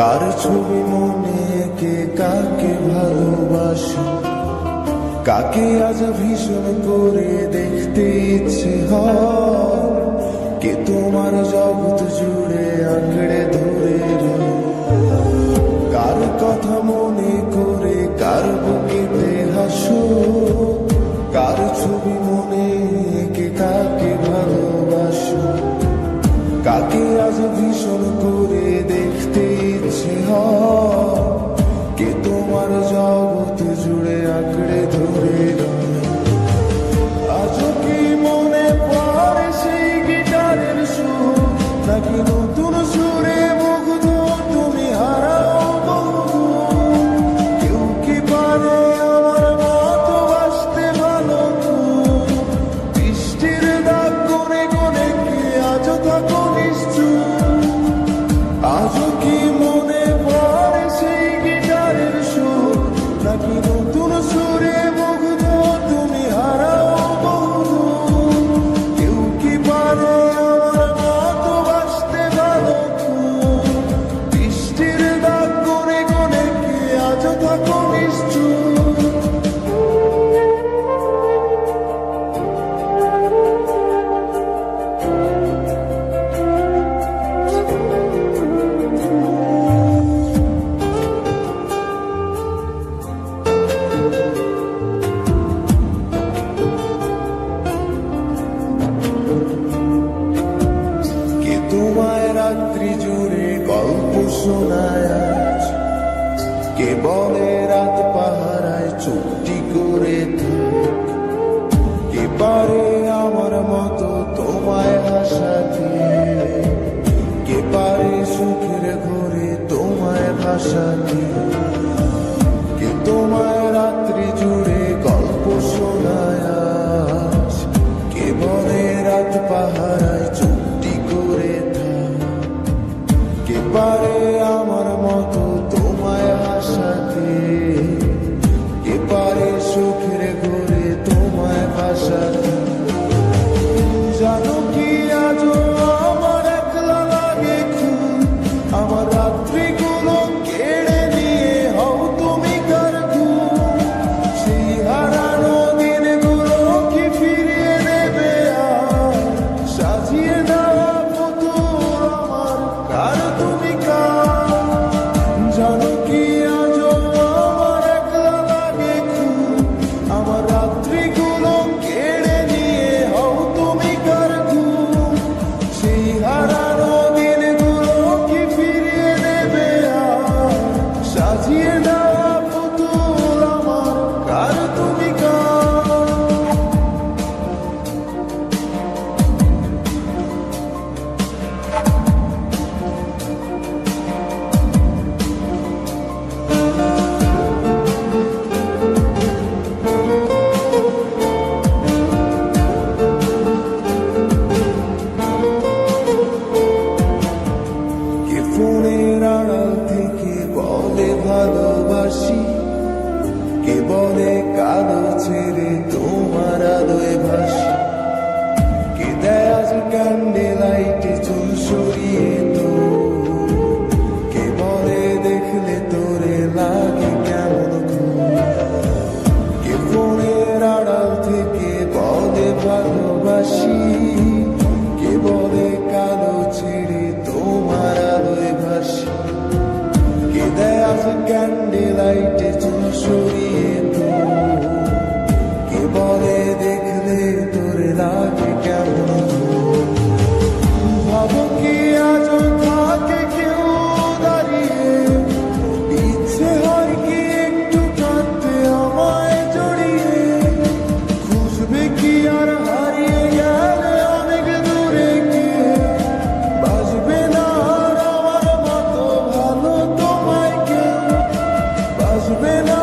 কার ছবি মনে এঁকে কাকে ভালোবাসি, কাকে আজ ভীষণ করে দেখতে ইচ্ছে হয়, কে তোমার জগৎ জুড়ে আঁকড়ে ধরে রয়। কার কথা মনে করে কার বুকেতে হাসো, কার ছবি মনে এঁকে কাকে ভালোবাসো, কাকে আজ ভীষণ করে দেখতে ইচ্ছে হয়, কে তোমার জগৎ জুড়ে আঁকড়ে ধরে রয়। আজও কি মনে পড়ে সেই গিটারের সুর, নাকি নতুন সুরে মুগ্ধ তুমি হারাও বহু? কেউ কি পারে আমার মতো বাসতে ভালো? বৃষ্টির দাগ কোণে কোণে কি আজও থাকো নিশ্চুপ? আজও কি মনে পড়ে সেই গিটারের সুর, নাকি নতুন সুরে মুগ্ধ তুমি হারাও বহু? কেউ কি পারে আমার মতো বাসতে ভালো? বৃষ্টির দাগ কোণে কোণে কি আজও থাকো নিশ্চুপ? তোমায় রাত্রি জুড়ে গল্প শোনায় আজ, কে বলে রাত পাহারায় চুপটি করে থাক, কে পারে আমার মতো তোমায় হাসাতে, কে পারে সুখের ঘরে তোমায় ভাসাতে, কে তোমায় রাত্রি জুড়ে গল্প শোনায় আজ, কে বলে রাত পাহারায় চুপটি করে থাক, কে পারে আমার মতো তোমায় হাসাতে, কে পারে সুখের ঘরে তোমায় ভাসাতে। জানো কি আজও আমার একলা লাগে খুব, আমার রাত্রিগুলো কেড়ে নিয়ে হও তুমি কার ঘুম? সেই হারানো দিনগুলো কি ফিরিয়ে নেবে আর? সাজিয়ে দেওয়া পুতুল আমার কার তুমি কার? জানো কি আজও আমার একলা লাগে খুব, আমার রাত্রিগুলো কেড়ে নিয়ে হও তুমি কার ঘুম? সেই হারানো দিনগুলো কি ফিরিয়ে নেবে আর? সাজিয়ে দেওয়া পুতুল আমার কার তুমি কার? কে ফোনের আড়াল থেকে বলে ভালোবাসি, কে বলে কালো ছেড়ে তোমার আলোয় ভাসি, কে দেয় আজ ক্যান্ডেল লাইটে চুল সরিয়ে তো, কে বলে দেখলে তোরে লাগে কেমন খুব? কে ফোনের আড়াল থেকে বলে ভালোবাসি, কে বলে কালো ছেড়ে তোমার আলোয় ভাসি, কে দেয় আজ ক্যান্ডেল লাইটে চুল সরিয়ে তো, কে বলে দেখলে তোরে লাগে কেমন খুব? ভাবো কি আজও থাকে কেউ দাঁড়িয়ে, ইচ্ছে হয় কি একটু কাঁদতে আমায় জড়িয়ে? খুঁজবে কি আর হারিয়ে গেলে অনেক দূরে কে? বাজবে না আর আমার মতো ভালো তোমায় কেউ, বাজবে না